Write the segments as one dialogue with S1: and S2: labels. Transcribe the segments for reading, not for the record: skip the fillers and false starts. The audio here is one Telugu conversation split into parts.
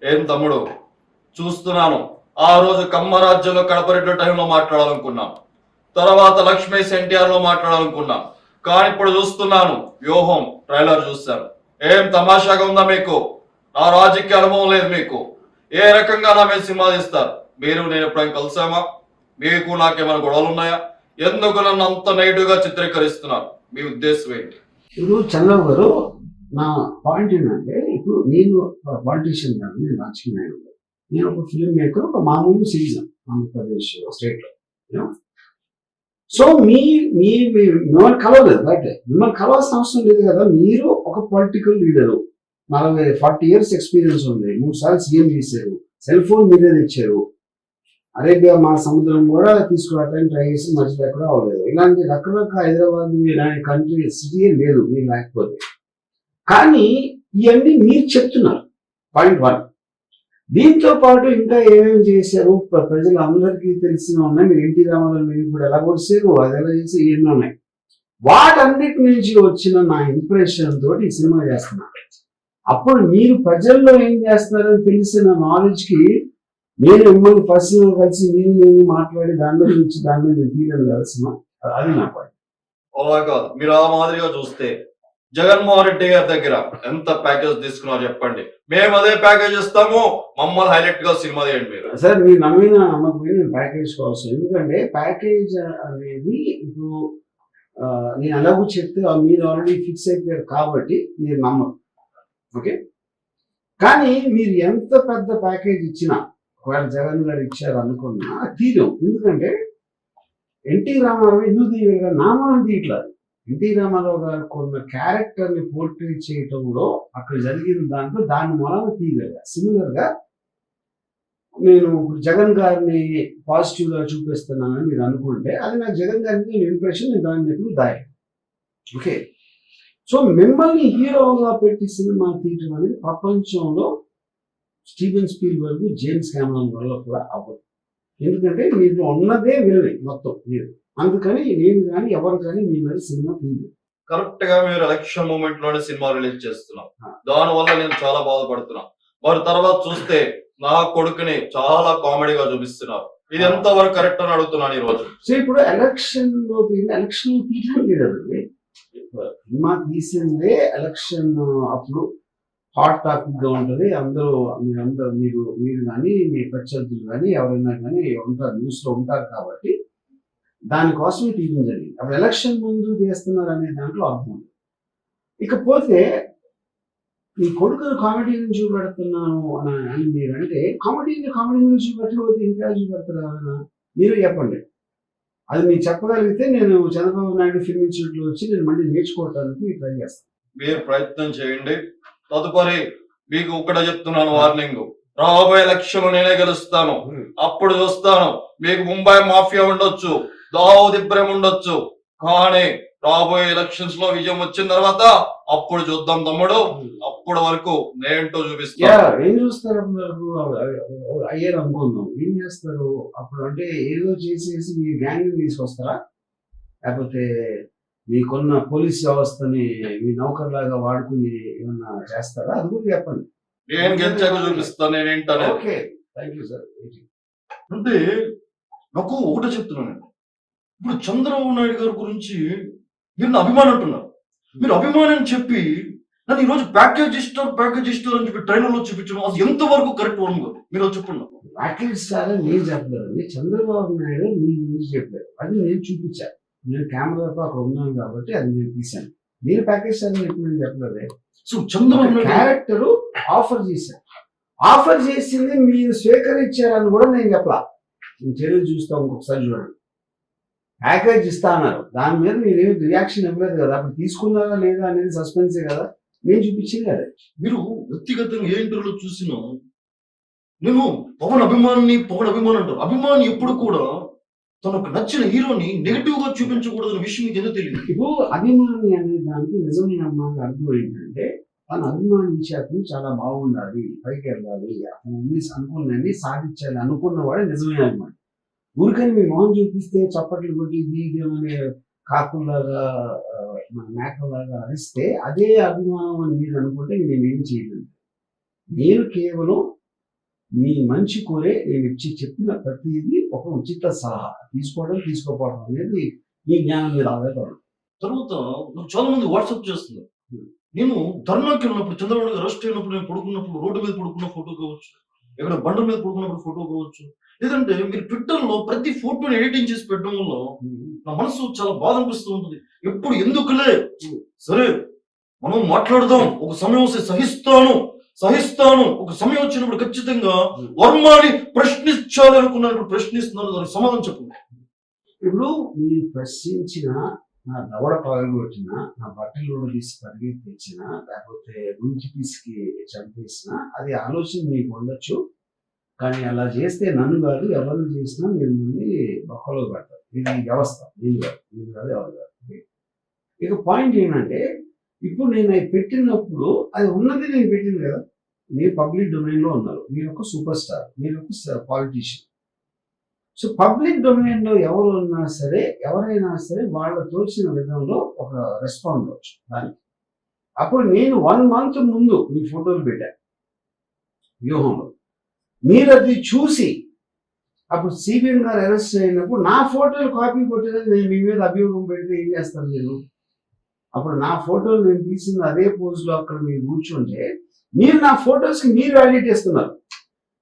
S1: ఏం తమ్ముడు చూస్తున్నాను. ఆ రోజు కమ్మరాజ్యంలో కడపరెడ్డి టైంలో మాట్లాడాలనుకున్నాం, తర్వాత లక్ష్మీస్ ఎన్టీఆర్ లో మాట్లాడాలనుకున్నాం, కానీ ఇప్పుడు చూస్తున్నాను వ్యూహం ట్రైలర్ చూశాను. ఏం తమాషాగా ఉందా మీకు? నా రాజకీయ అనుభవం లేదు మీకు. ఏ రకంగా నా మీద సినిమా తీస్తారు? మీరు నేను ఎప్పుడైనా కలిసామా? మీకు నాకేమైనా గొడవలు ఉన్నాయా? ఎందుకు నన్ను అంత నెగిటివ్ గా చిత్రీకరిస్తున్నారు? మీ ఉద్దేశం ఏంటి?
S2: ఇప్పుడు చంద్రబాబు గారు, నా పాయింట్ ఏంటంటే, ఇప్పుడు నేను పాలిటీషియన్ కాదు, నేను రాజకీయ నాయకుడు. నేను ఒక ఫిల్మ్ మేకర్, ఒక మామూలు సిటిజన్ ఆంధ్రప్రదేశ్ స్టేట్ లో. సో మిమ్మల్ని కలవలేదు, రైట్? మిమ్మల్ని కలవాల్సిన అవసరం లేదు కదా. మీరు ఒక పొలిటికల్ లీడరు, 40 years ఎక్స్పీరియన్స్ ఉంది, 3 సార్లు సీఎం చేశారు, సెల్ ఫోన్ మీరే తెచ్చారు, అరేబియా మా సముద్రం కూడా తీసుకురావడానికి ట్రై చేసి మధ్యలో ఎక్కడ అవ్వలేదు. ఇలాంటి రకరకాల హైదరాబాద్ ఇలాంటి కంట్రీ సిటీ లేదు మీరు లేకపోతే. కానీ ఇవన్నీ మీరు చెప్తున్నారు, పాయింట్ 1. దీంతో పాటు ఇంకా ఏమేమి చేశారు ప్రజలు అందరికీ తెలిసిన ఉన్నాయి. మీరు ఎన్టీ రామారావు మీరు కూడా ఎలా కొడిసారు, అది ఎలా చేసి ఎన్నో ఉన్నాయి. వాటన్నిటి నుంచి వచ్చిన నా ఇంప్రెషన్ తోటి ఈ సినిమా చేస్తున్నారు. అప్పుడు మీరు ప్రజల్లో ఏం చేస్తున్నారని తెలిసిన నాలెడ్జ్ కి నేను మిమ్మల్ని పర్సనల్ కలిసి నేను మాట్లాడి దానిలో నుంచి దాని మీద తీయడం కలిసిన, అది నా పాయింట్.
S1: అలా కాదు, మీరు ఆ మాదిరిగా చూస్తే జగన్మోహన్ రెడ్డి గారి దగ్గర ఎంత ప్యాకేజ్ తీసుకున్నారో చెప్పండి, మేము అదే ప్యాకేజ్ ఇస్తాము, మమ్మల్ని హైలైట్ గా సినిమా తీయండి మీరు.
S2: సార్ మీరు నమ్మిన నమ్మకపోయినా నేను ప్యాకేజ్ కోసం, ఎందుకంటే ప్యాకేజ్ అనేది ఇప్పుడు నేను అలాగూ చెప్తే మీరు ఆల్రెడీ ఫిక్స్ అయిపోయారు కాబట్టి మీరు నమ్మరు, ఓకే? కానీ మీరు ఎంత పెద్ద ప్యాకేజ్ ఇచ్చినా, ఒకవేళ జగన్ గారు ఇచ్చారు అనుకున్నా తీరం. ఎందుకంటే ఎన్టీ రామారావు ఎందుకు తీయగా నామాన్ని తీయట్లేదు. ఎన్టీ రామారావు గారు కొన్న క్యారెక్టర్ ని పోర్ట్రేట్ చేయటంలో అక్కడ జరిగిన దాంట్లో దాని మూలాన తీయగా. సిమిలర్ గా నేను ఇప్పుడు జగన్ గారిని పాజిటివ్ గా చూపిస్తున్నానని మీరు అనుకుంటే, అది నాకు జగన్ గారికి ఇంప్రెషన్, నేను దాన్ని ఎప్పుడు దాయి, ఓకే? సో మిమ్మల్ని హీరోగా పెట్టి సినిమా తీయటం అనేది ప్రపంచంలో స్టీవెన్ స్పీల్బర్గ్, జేమ్స్ కెమెరాన్ వల్ల కూడా అవ్వదు. ఎందుకంటే మీరు ఉన్నదే వినలే మొత్తం మీరు, అందుకని నేను కానీ ఎవరు కానీ మీ మీద సినిమా తీయలేదు.
S1: కరెక్ట్ గా మీరు ఎలక్షన్ మూమెంట్ లోనే సినిమా రిలీజ్ చేస్తున్నాం, దాని వల్ల నేను చాలా బాధపడుతున్నా. మరి తర్వాత చూస్తే నా కొడుకుని చాలా కామెడీగా చూపిస్తున్నారు. ఇది ఎంత వరకు కరెక్ట్ అని అడుగుతున్నాను ఈ రోజు.
S2: సో ఇప్పుడు ఎలక్షన్ లో తీయడం లేదండి, సినిమా తీసిందే ఎలక్షన్ అప్పుడు హాట్ టాపిక్ గా ఉంటుంది. అందరూ మీరు కానీ మీ ప్రత్యర్థులు కానీ ఎవరైనా కానీ ఉంటారు, న్యూస్ లో ఉంటారు కాబట్టి దానికోసమే తీయడం జరిగింది. అప్పుడు ఎలక్షన్ ముందు చేస్తున్నారు అనే దాంట్లో అర్థం ఉంది. ఇకపోతే మీ కొడుకును కామెడీని చూపెడుతున్నాను అని మీరు అంటే, కామెడీని చూపెట్టకపోతే ఇంకా చూపెడతారా? మీరు చెప్పండి. అది మీరు చెప్పగలిగితే నేను చంద్రబాబు నాయుడు ఫిల్మ్ ఇన్స్టిట్యూట్ లో వచ్చి నేను మళ్ళీ నేర్చుకోవడానికి ట్రై చేస్తాను.
S1: మీరు ప్రయత్నం చేయండి. తదుపరి మీకు ఒకటే చెప్తున్నాను, వార్నింగ్. రాబోయే ఎలక్షన్ నేనే గెలుస్తాను, అప్పుడు చూస్తాను. మీకు ముంబై మాఫియా ఉండొచ్చు, దావూద్ ఇబ్రహీం ఉండొచ్చు, కానీ రాబోయే ఎలక్షన్స్ లో విజయం వచ్చిన తర్వాత అప్పుడు చూద్దాం తమ్ముడు. అప్పటి వరకు నేంటో చూపిస్తాను.
S2: ఏం చూస్తారు అయ్యారు అనుకుందాం, ఏం చేస్తారు అప్పుడు? అంటే ఏదో చేసేసి మీ గ్యాంగ్ తీసుకొస్తారా, లేకపోతే మీకున్న పోలీస్ వ్యవస్థని మీ నౌకర్లాగా వాడుకుని ఏమన్నా చేస్తారా? అది కూడా చెప్పండి.
S1: నేను గెలిచాక చూపిస్తాను నేనేంటనే.
S2: Okay, thank you sir.
S1: అంటే నాకు ఒకటే చెప్తున్నాను, ఇప్పుడు చంద్రబాబు నాయుడు గారి గురించి మీరు నా అభిమానం అంటున్నారు. మీరు అభిమానం చెప్పి నన్ను ఈ రోజు ప్యాకేజ్ ఇస్తారు అని చెప్పి ట్రైనర్లో చూపించడం అది ఎంతవరకు కరెక్ట్ వరం గారు? మీరు చెప్పండి.
S2: ప్యాకేజ్ ఇస్తారా నేను చెప్పలేదు, చంద్రబాబు నాయుడు మీ గురించి చెప్పారు, అది నేను చూపించాను. నేను కెమెరాతో అక్కడ ఉన్నాను కాబట్టి అది నేను తీశాను. నేను ప్యాకేజ్ ఇస్తారని ఎప్పుడు నేను చెప్పలేదు.
S1: సో చంద్రబాబు
S2: క్యారెక్టర్ ఆఫర్ చేశాను, ఆఫర్ చేసింది మీరు స్వీకరించారని కూడా నేను చెప్పలా. నేను చర్యలు చూస్తాం, ఇంకొకసారి చూడండి. ప్యాకేజ్ ఇస్తా అన్నారు, దాని మీద మీరు రియాక్షన్ ఇవ్వలేదు కదా, అప్పుడు తీసుకున్నారా లేదా అనేది సస్పెన్సే కదా, నేను చూపించింది కదా.
S1: మీరు వ్యక్తిగతంగా ఏ ఇంటర్వ్యూలో చూసినా నేను పవన్ అభిమాని అంటారు. అభిమాని ఎప్పుడు కూడా తనకు నచ్చిన హీరోని నెగిటివ్ గా చూపించకూడదన్న విషయం మీకు ఎందుకు తెలియదు?
S2: ఇప్పుడు అభిమాని అనే దానికి నిజమైన అమ్మాయికి అర్థం ఏంటంటే, తను అభిమానించే అతను చాలా బాగుండాలి, పైకి వెళ్ళాలి, అతను అనుకున్నది సాధించాలి అనుకున్నవాడే నిజమైన అభిమాని. ఊరికని మీ మొహం చూపిస్తే చప్పట్లు కొట్టి దీగమనే కాకుల్లాగా మేకలాగా అరిస్తే అదే అభిమానం అని మీరు అనుకుంటే నేనేం చేయలేదు. నేను కేవలం మీ మంచి కోరే నేను చెప్పిన ప్రతిదీ ఒక ఉచిత సలహా. తీసుకోవడం తీసుకోకపోవడం అనేది మీ జ్ఞానం మీద ఆధారపడదు.
S1: తర్వాత నాకు చాలా మంది వాట్సాప్ చేస్తున్నారు. నేను ధర్నాకి వెళ్ళినప్పుడు, చంద్రబాబు గారు అరెస్ట్ అయినప్పుడు, నేను పడుకున్నప్పుడు, రోడ్డు మీద పడుకున్న ఫోటో కావచ్చు, ఎక్కడ బండ మీద పడుకున్నప్పుడు ఫోటో కావచ్చు, లేదంటే మీరు ట్విట్టర్‌లో ప్రతి ఫోటోని ఎడిటింగ్ చేసి పెట్టడం వల్ల నా మనసు చాలా బాధ అనిపిస్తూ ఉంటుంది. ఎప్పుడు ఎందుకులే, సరే మనం మాట్లాడదాం, ఒక సమయం వస్తే సహిస్తాను, ఒక సమయం వచ్చినప్పుడు ఖచ్చితంగా వర్మని ప్రశ్నించాలి అనుకున్నప్పుడు ప్రశ్నిస్తున్నాను. దానికి సమాధానం చెప్పండి.
S2: ఇప్పుడు మీరు ప్రశ్నించిన, నా దవడ పగలగొట్టిన, నా బట్టలు తీసి పరిగెత్తించిన, లేకపోతే గుంజి తీసుకి చంపేసిన, అది ఆలోచన మీకు ఉండొచ్చు. కానీ అలా చేస్తే నన్ను కాదు, ఎవరిని చేసినా మిమ్మల్ని బొక్కలో పడతారు. ఇది వ్యవస్థ. నేను కాదు ఎవరు కాదు. ఇక పాయింట్ ఏంటంటే, ఇప్పుడు నేను అది పెట్టినప్పుడు అది ఉన్నది నేను పెట్టింది కదా. మీరు పబ్లిక్ డొమైన్లో ఉన్నారు, మీరు ఒక సూపర్ స్టార్, మీరు ఒక పాలిటీషియన్. సో పబ్లిక్ డొమైన్లో ఎవరు ఉన్నా సరే, ఎవరైనా సరే వాళ్ళ తోచిన విధంలో ఒక రెస్పాండ్ అవ్వచ్చు దానికి. అప్పుడు నేను 1 month ముందు మీ ఫోటోలు పెట్టాను వ్యూహంలో. మీరు అది చూసి అప్పుడు సిబిఎం గారు అరెస్ట్ అయినప్పుడు నా ఫోటోలు కాపీ కొట్టేది నేను మీ మీద అభియోగం పెడితే ఏం చేస్తారు మీరు? అప్పుడు నా ఫోటోలు నేను తీసిన అదే పోజ్లో అక్కడ మీరు కూర్చుంటే మీరు నా ఫోటోస్కి మీరు వాల్యూట్ ఇస్తున్నారు.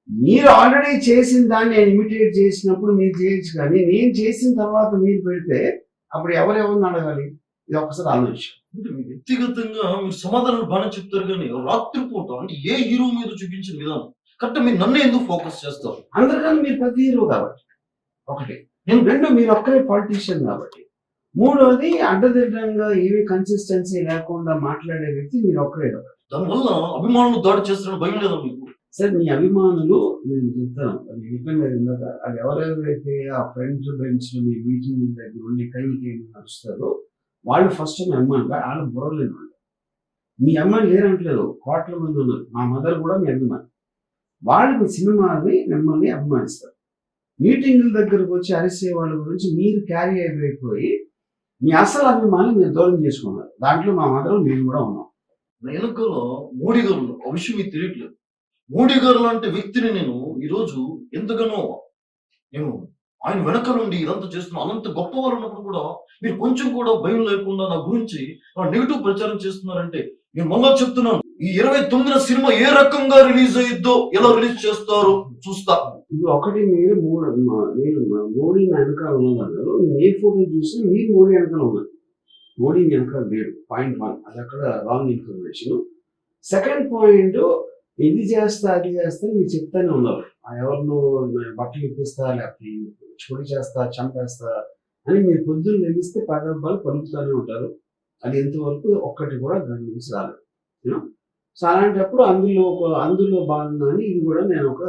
S2: మీరు ఆల్రెడీ చేసిన దాన్ని నేను ఇమిటేట్ చేసినప్పుడు మీరు చేయొచ్చు, కానీ నేను చేసిన తర్వాత మీరు పెడితే అప్పుడు ఎవరెవరిని అడగాలి? ఇది ఒక్కసారి ఆలోచించాం.
S1: అంటే మీ వ్యక్తిగతంగా మీరు సమాధానాలు బాగానే చెప్తారు, కానీ రాత్రిపూట అంటే ఏ హీరో మీద చూపించిన విధానం కరెక్ట్. మీరు నన్ను ఎందుకు ఫోకస్ చేస్తారు?
S2: అందరికన్నా మీరు ప్రతి హీరో కాబట్టి ఒకటి. నేను 2 మీరు ఒక్కరే పాలిటీషియన్ కాబట్టి. 3వది అడ్డదిడ్డంగా ఏమీ కన్సిస్టెన్సీ లేకుండా మాట్లాడే వ్యక్తి మీరు ఒక్కరే కాబట్టి.
S1: దానివల్ల అభిమానులు దాడి చేస్తున్న భయం లేదా మీకు?
S2: సార్ మీ అభిమానులు నేను చెప్తాను, అది చెప్పిన ఇందాక, అది ఎవరెవరైతే ఆ ఫ్రెండ్స్ బెంచ్ మీ మీటింగ్ దగ్గర ఉండి కైకి నడుస్తారో వాళ్ళు ఫస్ట్ మీ అభిమానులు. వాళ్ళ బుర్రలేని వాళ్ళు. మీ అమ్మాయిలు లేరంటలేదు, కోట్ల మంది ఉన్నారు. మా మదర్ కూడా మీ అభిమాని. వాళ్ళు మీ సినిమాని మిమ్మల్ని అభిమానిస్తారు. మీటింగుల దగ్గరకు వచ్చి అరిసే వాళ్ళ గురించి మీరు క్యారీ అయిపోయి మీ అసలు అభిమానులు మీరు దూరం చేసుకున్నారు. దాంట్లో మా మదర్ మేము కూడా ఉన్నాం.
S1: వెనుకలో మోడీ గారు ఆ విషయం మీకు తెలియట్లేదు. మోడీ గారు లాంటి వ్యక్తిని నేను ఈరోజు ఎంతగానో నేను ఆయన వెనక నుండి ఇదంతా చేస్తున్నా. అనంత గొప్ప వాళ్ళు ఉన్నప్పుడు కూడా మీరు కొంచెం కూడా భయం లేకుండా నా గురించి నెగిటివ్ ప్రచారం చేస్తున్నారంటే, నేను మళ్ళా చెప్తున్నాను, ఈ 29న సినిమా ఏ రకంగా రిలీజ్ అయ్యిద్దో, ఎలా రిలీజ్ చేస్తారో చూస్తా.
S2: ఇది ఒకటి. మీరు నేను మోడీ వెనకాల ఉన్నదన్నారు. నేను ఏ ఫోటో చూసినా మీరు మోడీ వెనకాల ఉన్నారు. మోడీ వెనకాల లేడు. పాయింట్ 1 అది అక్కడ రాంగ్ ఇన్ఫర్మేషన్. సెకండ్ పాయింట్, ఇది చేస్తా అది చేస్తా మీరు చెప్తానే ఉన్నారు. ఎవరినో బట్టలు ఇప్పిస్తా, లేకపోతే చొడి చేస్తా, చంపేస్తా అని మీరు పొద్దున్న లెగిస్తే పదబ్బాలు పలుకుతూనే ఉంటారు. అది ఎంతవరకు ఒక్కటి కూడా దాని నుంచి రాలేదు. సో అలాంటప్పుడు అందులో భాగంగానే ఇది కూడా నేను ఒక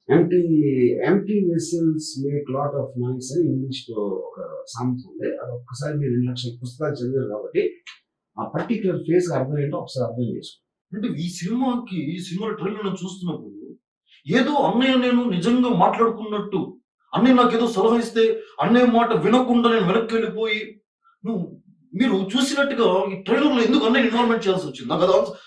S2: empty vessels make lot of noise అని ఇంగ్లీష్లో ఒక సామెత ఉంది. అది ఒక్కసారి మీరు 2 లక్షల పుస్తకాలు చదివారు కాబట్టి ఆ పర్టికులర్ ఫేస్ అర్థం ఏంటో ఒకసారి అర్థం చేసుకోండి.
S1: అంటే ఈ సినిమా ట్రైలర్ చూస్తున్నప్పుడు ఏదో అన్నయ్య నేను నిజంగా మాట్లాడుకున్నట్టు, అన్నయ్య నాకేదో సలహా ఇస్తే అన్నయ్య మాట వినకుండా నేను వెనక్కి వెళ్ళిపోయి, మీరు చూసినట్టుగా ఈ ట్రైలర్ లో ఎందుకు అన్నయ్య ఇన్వాల్వ్మెంట్ చేయాల్సి వచ్చింది?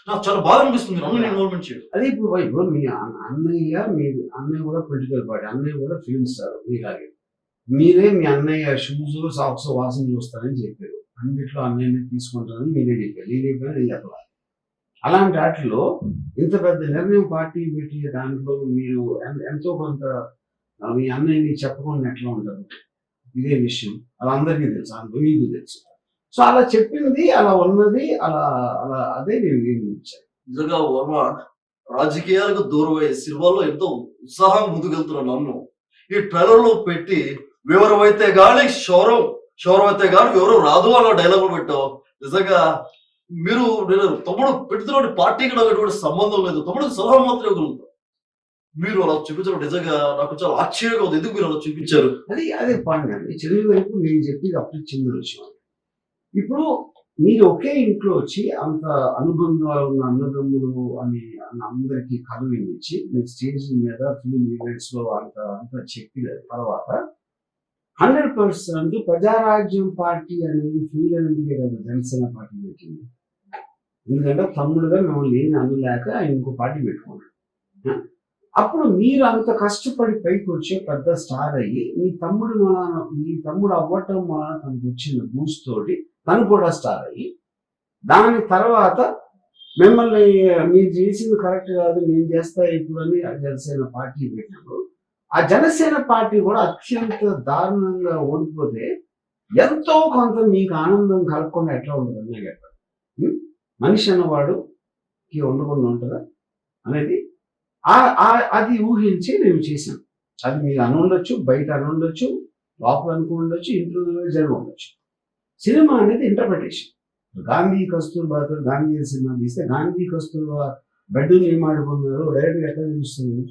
S1: నాకు చాలా బాధ అనిపిస్తుంది అన్నయ్య ఇన్వాల్వ్మెంట్ చేయడం.
S2: అదే ఇప్పుడు మీ అన్నయ్య కూడా పొలిటికల్ పార్టీ, అన్నయ్య కూడా ఫిల్మ్ స్టార్ మీలాగే. మీరే మీ అన్నయ్య షూస్ సాక్స్ వాసన చూస్తారని చెప్పారు. అన్నిట్లో అన్నయ్యని తీసుకుంటారని మీరే చెప్పారు. నేను చెప్పాలి. అలాంటి వాటిలో ఇంత పెద్ద నిర్ణయం పార్టీ పెట్టి దాంట్లో మీరు ఎంతో కొంత మీ అన్నయ్యని చెప్పకుండా ఎట్లా ఉంటారు? ఇదే విషయం అది అందరికీ తెలుసు, అందులో మీకు తెలుసు. సో అలా చెప్పింది, అలా ఉన్నది, అలా అలా అదే నేను నిర్ణయించాను.
S1: నిజంగా వర్మ రాజకీయాలకు దూరం అయ్యే సినిమాల్లో ఎంతో ఉత్సాహంగా ముందుకెళ్తున్న నన్ను ఈ ట్రైలర్ లో పెట్టి వివరమైతే గాని శౌరమైతే గాని వివరం రాదు అన్న డైలాగులు పెట్టావు. నిజంగా మీరు నేను తమ్ముడు పెడుతున్న పార్టీకి నాకు ఎటువంటి సంబంధం లేదు, తమ్ముడికి సలహా మాత్రం ఇవ్వగలుగుతాం. మీరు అలా చూపించడం నిజంగా నాకు చాలా ఆశ్చర్యంగా ఉంది. ఎందుకు మీరు అలా చూపించారు?
S2: అదే పాయింట్ అండి. చదివే వైపు నేను చెప్పేది అప్పుడు చిన్న విషయం. ఇప్పుడు మీరు ఒకే ఇంట్లో వచ్చి అంత అనుబంధాలు ఉన్న అన్నదమ్ములు అని అందరికీ కథ వినిపించి మీరు స్టేజ్ మీద ఫిలిం ఈవెంట్స్ లో అంత చెప్పిన తర్వాత 100% ప్రజారాజ్యం పార్టీ అనేది ఫీల్ అనేది కదా జనసేన పార్టీ పెట్టింది. ఎందుకంటే తమ్ముడుగా మిమ్మల్ని ఏమి అనలేక ఆయన ఇంకో పార్టీ పెట్టుకున్నాడు. అప్పుడు మీరు అంత కష్టపడి పైకి వచ్చి పెద్ద స్టార్ అయ్యి మీ తమ్ముడు అవ్వటం వలన తనకు వచ్చిన బూస్ట్ తోటి తను కూడా స్టార్ అయ్యి దాని తర్వాత మిమ్మల్ని మీరు చేసింది కరెక్ట్ కాదు నేను చేస్తా ఇప్పుడు అని జనసేన పార్టీ పెట్టినప్పుడు ఆ జనసేన పార్టీ కూడా అత్యంత దారుణంగా ఓడిపోతే ఎంతో కొంత మీకు ఆనందం కలగకుండా ఎట్లా ఉంటుంది నాకు చెప్పండి. మనిషి అన్నవాడుకి ఉండకుండా ఉంటుందా అనేది అది ఊహించి మేము చేసాం. అది మీరు అనుండొచ్చు, బయట అనుండొచ్చు, లోపల అనుకుండొచ్చు, ఇంట్లో జరిగి ఉండొచ్చు. సినిమా అనేది ఇంటర్ప్రిటేషన్. గాంధీ కస్తూర్బాతో గాంధీ సినిమా తీస్తే గాంధీ కస్తూర్బా బెడ్డుని ఏం ఆడుకున్నారు డైరెక్ట్గా ఎక్కడ తెలుస్తుంది?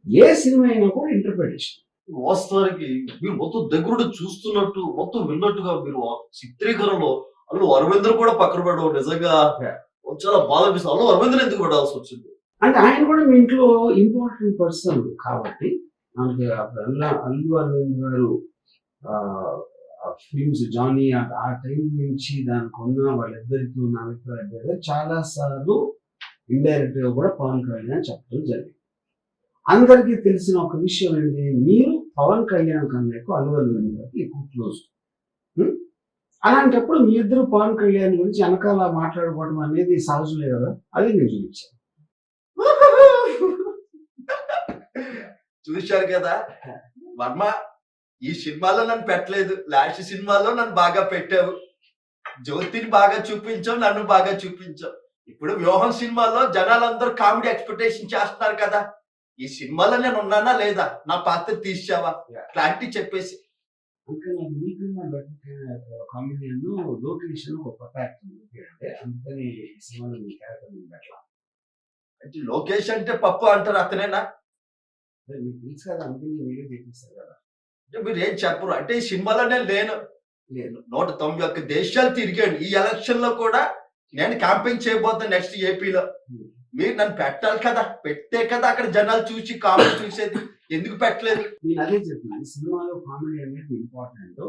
S2: ఏ సినిమా అయినా కూడా ఇంటర్ప్రిటేషన్.
S1: వాస్తవానికి మీరు మొత్తం దగ్గరుండి చూస్తున్నట్టు మొత్తం విన్నట్టుగా మీరు చిత్రీకరణలో అల్లు అరవింద్ కూడా పక్కన పెట్టడం నిజంగా చాలా బాధ అనిపిస్తుంది. అల్లు అరవింద్ ఎందుకు పెట్టాల్సి వచ్చింది
S2: అంటే ఆయన కూడా మీ ఇంట్లో ఇంపార్టెంట్ పర్సన్ కాబట్టి మనకి అల్లు అరవింద్ గారు ఫిల్మ్స్ జానీ ఆ టైం నుంచి దానికి ఉన్న వాళ్ళిద్దరికి ఉన్న అభిప్రాయం చాలా సార్లు ఇండైరెక్ట్ గా కూడా పవన్ కళ్యాణ్ చెప్పడం జరిగింది. అందరికీ తెలిసిన ఒక విషయం ఏంటి, మీరు పవన్ కళ్యాణ్ కన్నా ఎక్కువ అల్లు అరవింద్ గారికి ఎక్కువ క్లోజ్. అలాంటప్పుడు మీ ఇద్దరు పవన్ కళ్యాణ్ గురించి వెనకాల మాట్లాడుకోవడం అనేది సహజమే కదా, అది నేను చూపించాను.
S1: చూశారు కదా వర్మ, ఈ సినిమాలో నన్ను పెట్టలేదు, లాస్ట్ సినిమాలో నన్ను బాగా పెట్టావు, జ్యోతిని బాగా చూపించావు, నన్ను బాగా చూపించావు. ఇప్పుడు వ్యూహం సినిమాలో జనాలందరూ కామెడీ ఎక్స్పెక్టేషన్ చేస్తున్నారు కదా, ఈ సినిమాలో నేను ఉన్నానా లేదా, నా పాత్ర తీసావా, క్లారిటీ చెప్పేసి.
S2: కామెడియన్ లొకేషన్ ఒక అంటే అందుకని సినిమాలో మీ క్యారెక్టర్
S1: అంటే లోకేష్ అంటే పప్పు అంటారు, అతనేనా?
S2: మీకు తెలుసు కదా, అందుకని మీరే చేపిస్తారు కదా.
S1: అంటే మీరు ఏం చెప్పరు అంటే ఈ సినిమాలో నేను లేను. 191 దేశాలు తిరిగాను. ఈ ఎలక్షన్ లో కూడా నేను క్యాంపెయిన్ చేయబోతాను నెక్స్ట్ ఏపీలో. మీరు నన్ను పెట్టాలి కదా, పెడితే కదా అక్కడ జనాలు చూసి కామెడీ చూసేది. ఎందుకు పెట్టలేదు?
S2: నేను అదే చెప్తున్నాను, సినిమాలో కామెడీ అనేది ఇంపార్టెంట్,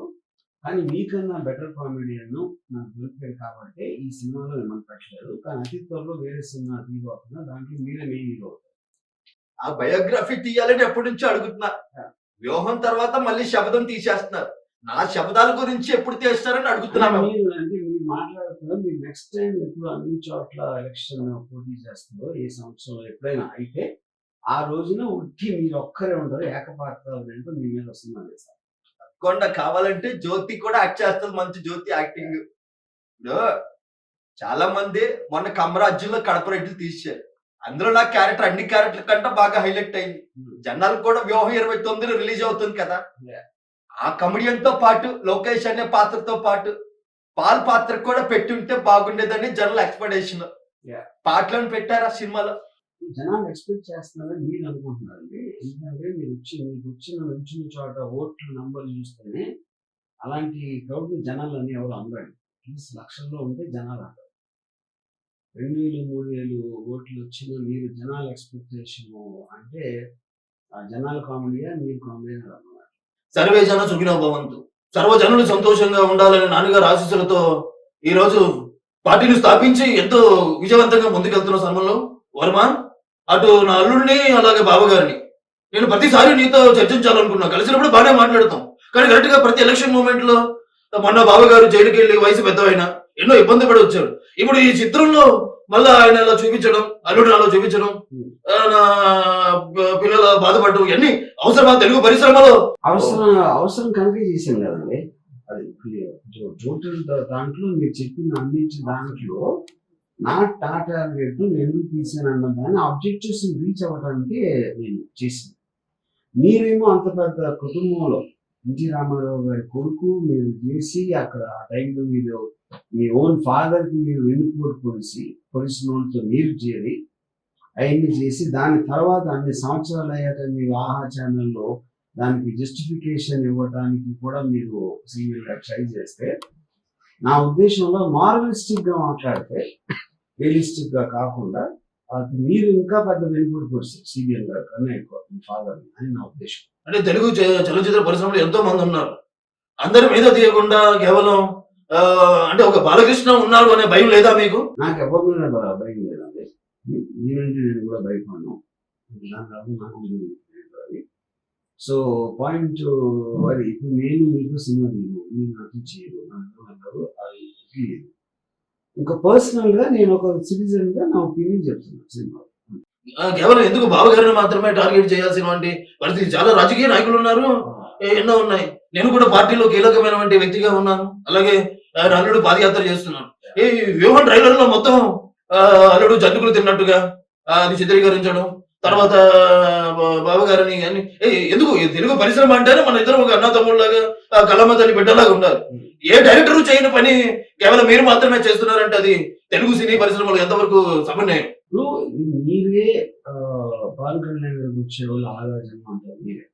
S2: కానీ మీకన్నా బెటర్ కామెడియన్ నాకు దొరికాడు కాబట్టి ఈ సినిమాలో మిమ్మల్ని పెట్టలేదు. కానీ అతి త్వరలో వేరే సినిమా తీయబోతున్నా, దాంట్లో మీరే మెయిన్ హీరో.
S1: ఆ బయోగ్రఫీ తీయాలని ఎప్పటి నుంచో అడుగుతున్నా. వ్యూహం తర్వాత మళ్ళీ శబ్దం తీసేస్తున్నారు. నా శబ్దాల గురించి ఎప్పుడు తీస్తారని అడుగుతున్నాను.
S2: మీరు మాట్లాడుతున్నారు, మీరు నెక్స్ట్ టైం ఎప్పుడు అన్ని చోట్ల ఎలక్షన్ పోటీ చేస్తుందో ఏ సంవత్సరం ఎప్పుడైనా అయితే ఆ రోజున ఉట్టి మీరు ఒక్కరే ఉంటారు, ఏకపాత్ర మీ మీద వస్తుంది సార్.
S1: తప్పకుండా కావాలంటే జ్యోతి కూడా యాక్ట్ చేస్తుంది, మంచి జ్యోతి యాక్టింగ్. ఇప్పుడు చాలా మంది మొన్న కమరాజ్యంలో కడప రెడ్డిలు తీశారు, అందులో నా క్యారెక్టర్ అన్ని క్యారెక్టర్ కంటే బాగా హైలైట్ అయింది. జనాలు కూడా వ్యూహం 29 రిలీజ్ అవుతుంది కదా, ఆ కమెడియన్ తో పాటు లోకేష్ అనే పాత్రతో పాటు పాల్ పాత్ర కూడా పెట్టుంటే బాగుండేదని జనాల ఎక్స్పెక్టేషన్. పాటలను పెట్టారు ఆ సినిమాలో.
S2: జనాలు ఎక్స్పెక్ట్ చేస్తున్నారని మీరు అనుకుంటున్నారండి. ఎందుకంటే మీకు వచ్చిన చోట ఓట్ల నంబర్ చూస్తేనే అలాంటి క్రౌడ్ జనాలు అన్ని ఎవరు అందరండి. లక్షల్లో ఉంటే జనాలు అందరు 2000, 3000 ఓట్లు వచ్చిన మీరు జనాల ఎక్స్పెక్టేషన్ అంటే ఆ జనాల కామెడీయా మీరు కామెడీ అన్నమాట.
S1: సర్వే జన సుఖినో భవంతు, సర్వజనులు సంతోషంగా ఉండాలని నాన్నగారు ఆశీస్సులతో ఈ రోజు పార్టీని స్థాపించి ఎంతో విజయవంతంగా ముందుకెళ్తున్న సమయంలో వర్మ, అటు నా అల్లుడిని అలాగే బావగారిని నేను ప్రతిసారి నీతో చర్చించాలనుకున్నా. కలిసినప్పుడు బాగానే మాట్లాడతాం, కానీ కరెక్ట్ గా ప్రతి ఎలక్షన్ మూమెంట్ లో మొన్న బావగారు జైలుకి వెళ్ళి వయసు పెద్దవైనా ఎన్నో ఇబ్బంది పడి వచ్చాడు. ఇప్పుడు ఈ చిత్రంలో మళ్ళా ఆయన అలా చూపించడం, అల్లుడు అలా చూపించడం, నా పిల్లల బాధపడడం, ఇవన్నీ అవసరమా తెలుగు పరిశ్రమలో?
S2: అవసరం కనుక చేసాం కదండి. అది టోటల్ దాంట్లో మీరు చెప్పిన అన్నింటి దాంట్లో నా టార్గెట్ ఎందుకు తీసాను అన్న దాన్ని ఆబ్జెక్టివ్స్ రీచ్ అవ్వడానికి నేను చేసింది. మీరేమో అంత పెద్ద కుటుంబంలో ఎన్టీ రామారావు గారి కొడుకు మీరు చేసి అక్కడ ఆ టైంలో మీరు మీ ఓన్ ఫాదర్కి మీరు వెన్నుపోటు పొడిసిన వాళ్ళతో మీరు చేరి అవన్నీ చేసి దాని తర్వాత అన్ని సంవత్సరాలు అయ్యాక మీరు ఆహా ఛానల్లో దానికి జస్టిఫికేషన్ ఇవ్వడానికి కూడా మీరు సీరియల్గా ట్రై చేస్తే, నా ఉద్దేశంలో మార్వలిస్టిక్ గా మాట్లాడితే రియలిస్టిక్ గా కాకుండా అది మీరు ఇంకా పెద్ద వెనుకబడి పొడిస్తారు సీరియల్ గా కన్నా ఎక్కువ మీ ఫాదర్ అని నా ఉద్దేశం.
S1: అంటే తెలుగు చలనచిత్ర పరిశ్రమలో ఎంతో మంది ఉన్నారు, అందరి మీద తీయకుండా కేవలం అంటే ఒక బాలకృష్ణ ఉన్నారు అనే భయం లేదా మీకు?
S2: నాకు ఎవరి మీద భయం లేదండి. నేనంటే నేను కూడా భయపడను. దాని తర్వాత నాకు తెలియదు అది. సో పాయింట్ అది ఇప్పుడు నేను మీకు సినిమా తీయను, మీరు నాకు చేయరు, నాకు అది లేదు. ఇంకా పర్సనల్ గా నేను ఒక సిటిజన్ గా నా ఒపీనియన్ చెప్తున్నాను సినిమా.
S3: కేవలం ఎందుకు బావగారిని మాత్రమే టార్గెట్ చేయాల్సినటువంటి పరిస్థితి, చాలా రాజకీయ నాయకులు ఉన్నారు, ఎన్నో ఉన్నాయి. నేను కూడా పార్టీలో కీలకమైనటువంటి వ్యక్తిగా ఉన్నాను. అలాగే ఆయన అల్లుడు పాదయాత్ర చేస్తున్నాను. ఈ వ్యూహం ట్రైలర్ లో మొత్తం అల్లుడు జంతుకులు తిన్నట్టుగా అది చిత్రీకరించడం, తర్వాత బావగారిని అన్ని ఎందుకు ఈ తెలుగు పరిశ్రమ అంటేనే మన ఇద్దరం ఒక అన్న తమ్ముళ్ళలాగా కలమ్మ తల్లి బిడ్డలాగా ఉండాలి. ఏ డైరెక్టర్ చేయని పని కేవలం మీరు మాత్రమే చేస్తున్నారంటే అది తెలుగు సినీ పరిశ్రమలో ఎంతవరకు సమన్వయం?
S2: ఇప్పుడు మీరే పవన్ కళ్యాణ్ గారికి వచ్చే వాళ్ళు ఆలోచన అంటారు మీరే.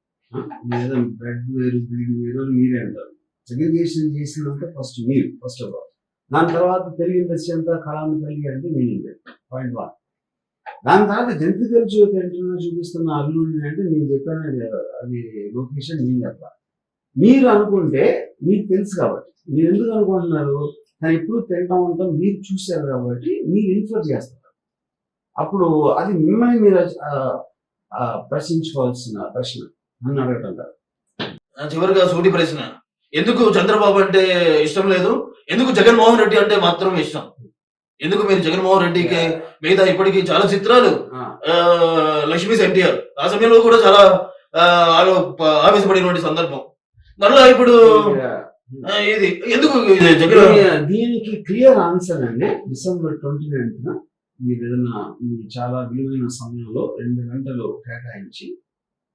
S2: లేదా బ్రెడ్ వేరు బ్రీడ్ వేరు అని మీరే అంటారు. సెగ్రిగేషన్ చేసినంత ఫస్ట్ మీరు ఫస్ట్ ఆఫ్ ఆల్. దాని తర్వాత తెలుగు ఇండస్ట్రీ అంతా కళామ తల్లి అంటే మీనింగ్ పాయింట్ 1. దాని తర్వాత జంతుకలు చూపిస్తున్న అల్లుడిని అంటే నేను చెప్పాను అది లొకేషన్ నేను చెప్పాలి. మీరు అనుకుంటే మీకు తెలుసు కాబట్టి మీరు ఎందుకు అనుకుంటున్నారు, కానీ ఎప్పుడు తింటా ఉంటాం మీరు చూశారు కాబట్టి మీరు ఇన్ఫర్ చేస్తారు. అప్పుడు అది మిమ్మల్ని మీరు ప్రశ్నించుకోవాల్సిన ప్రశ్న నన్ను అడగటం కాదు.
S3: చివరిగా సూటి ప్రశ్న, ఎందుకు చంద్రబాబు అంటే ఇష్టం లేదు, ఎందుకు జగన్మోహన్ రెడ్డి అంటే మాత్రం ఇష్టం? ఎందుకు మీరు జగన్మోహన్ రెడ్డికి మిగతా ఇప్పటికీ చాలా చిత్రాలు లక్ష్మీ ఎన్టీఆర్ ఆ సమయంలో కూడా చాలా ఆవేశపడినటువంటి సందర్భం, మరలా ఇప్పుడు ఇది ఎందుకు
S2: దీనికి క్లియర్ ఆన్సర్ అండి. December 29th మీరు ఏదైనా మీ చాలా విలువైన సమయంలో 2 గంటలు కేటాయించి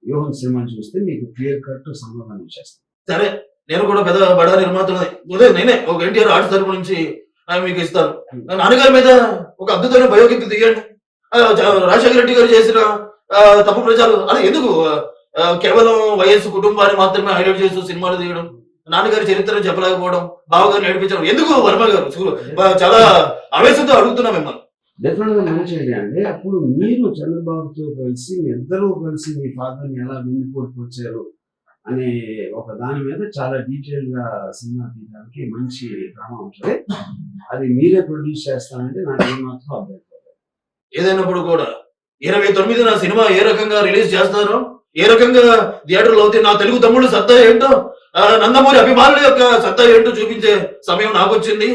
S2: వ్యూహం సినిమా చూస్తే మీకు క్లియర్ కట్ సమాధానం చేస్తాను.
S3: సరే, నేను కూడా పెద్ద బడా నిర్మాతలు ఉదయం నేనే ఒక ఎన్టీఆర్ ఆర్ట్స్ తరపు నుంచి మీకు ఇస్తాను. నాన్నగారి మీద ఒక అద్భుతమైన బయోపిక్ తీయండి. రాజశేఖర రెడ్డి గారు చేసిన తప్పు ప్రచారం అది ఎందుకు కేవలం వయస్సు కుటుంబాన్ని మాత్రమే హైలైట్ చేస్తూ సినిమాలు తీయడం, నాన్నగారి చరిత్రను చెప్పలేకపోవడం, బావగారిని నడిపించడం ఎందుకు? వర్మ గారు చాలా ఆవేశంతో అడుగుతున్నా మిమ్మల్ని.
S2: డెఫినెట్ గా మంచి ఐడియా అండి. అప్పుడు మీరు చంద్రబాబుతో కలిసి మీ ఇద్దరూ కలిసి మీ ఫాదర్ని ఎలా వెన్నుపోటుకొచ్చారు అనే ఒక దాని మీద చాలా డీటెయిల్ గా సినిమా తీయడానికి మంచి డ్రామా ఉంటుంది. అది మీరే ప్రొడ్యూస్ చేస్తానంటే నాకు ఏమాత్రం అభ్యంతరం.
S3: ఏదైనప్పుడు కూడా 29న సినిమా ఏ రకంగా రిలీజ్ చేస్తారో, ఏ రకంగా థియేటర్లో అవుతే నా తెలుగు తమ్ముడు సత్తా ఏంటో, నందమూరి అభిమానుల యొక్క సత్తా ఏంటో చూపించే సమయం నాకు వచ్చింది,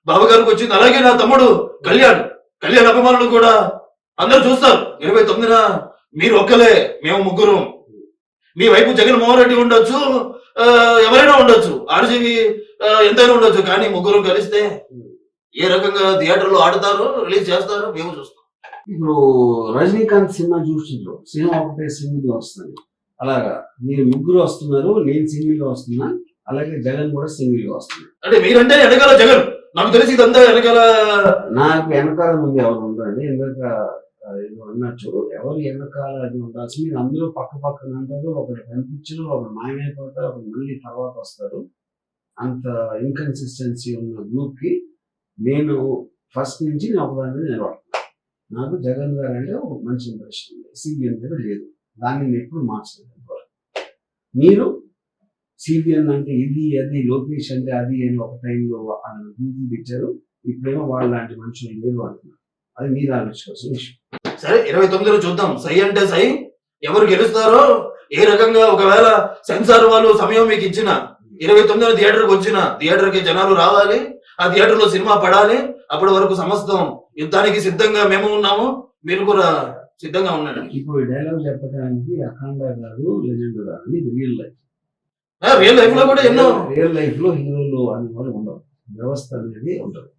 S3: బావగారికి వచ్చింది. అలాగే నా తమ్ముడు కళ్యాణ్ అభిమానులు కూడా అందరూ చూస్తారు. 29న మీరు ఒక్కలే, మేము ముగ్గురు. మీ వైపు జగన్మోహన్ రెడ్డి ఉండొచ్చు, ఎవరైనా ఉండొచ్చు, ఆర్జీవి ఎంతైనా ఉండొచ్చు, కానీ ముగ్గురు కలిస్తే ఏ రకంగా థియేటర్లో ఆడతారో రిలీజ్ చేస్తారో మేము చూస్తాం.
S2: ఇప్పుడు రజనీకాంత్ సినిమా చూసిండ్రు, సినిమా ఒకటే సింగిల్ గా వస్తుంది. అలాగా మీరు ముగ్గురు వస్తున్నారు, నేను సింగిల్ గా వస్తున్నా, అలాగే జగన్ కూడా సింగిల్ గా వస్తుంది.
S3: అంటే మీరంటే వెనకాల జగన్, నాకు తెలిసి ఇదంతా వెనకాల
S2: నాకు వెనకాల ముందు ఎవరు ఉండరండి. ఎందుక అన్నట్టు ఎవరు వెనకాల అది ఉండాల్సి, మీరు అందరూ పక్క పక్కన ఉంటారు, ఒకరు కనిపించరు, ఒకరు మాయమైపోతారు, ఒకరు మళ్ళీ తర్వాత వస్తారు. అంత ఇన్కన్సిస్టెన్సీ ఉన్న గ్రూప్ కి నేను ఫస్ట్ నుంచి నేను ఒకదాని మీద నిలబడుతున్నాను. నాకు జగన్ గారు అంటే ఒక మంచి ఇంప్రెషన్ ఉంది, సిబిఎన్ మీద లేదు, దాన్ని నేను ఎప్పుడు మార్చలేదు. మీరు సిబిఎన్ అంటే ఇది అది, లోకేష్ అంటే అది అని ఒక టైంలో గ్రూపులు ఇచ్చారు, ఇప్పుడేమో వాళ్ళ లాంటి మనుషులు లేరు అంటున్నారు. అది మీరు ఆలోచించుకోవాల్సిన విషయం.
S3: సరే, 29లో చూద్దాం. సై అంటే సై, ఎవరు గెలుస్తారో ఏ రకంగా. ఒకవేళ సెన్సార్ వాళ్ళు సమయం మీకు ఇచ్చిన 29న థియేటర్కి వచ్చిన, థియేటర్కి జనాలు రావాలి, ఆ థియేటర్లో సినిమా పడాలి. అప్పటి వరకు సమస్తం యుద్ధానికి సిద్ధంగా మేము ఉన్నాము, మీరు కూడా సిద్ధంగా ఉండండి.
S2: ఇప్పుడు డైలాగ్ చెప్పడానికి అఖండ గారు లెజెండ్ గారు, ఇది రియల్ లైఫ్.
S3: రియల్ లైఫ్ లో కూడా ఎన్నో
S2: రియల్ లైఫ్ లో హీరోలు అనే వాళ్ళు ఉండవు, వ్యవస్థ అనేది ఉండదు.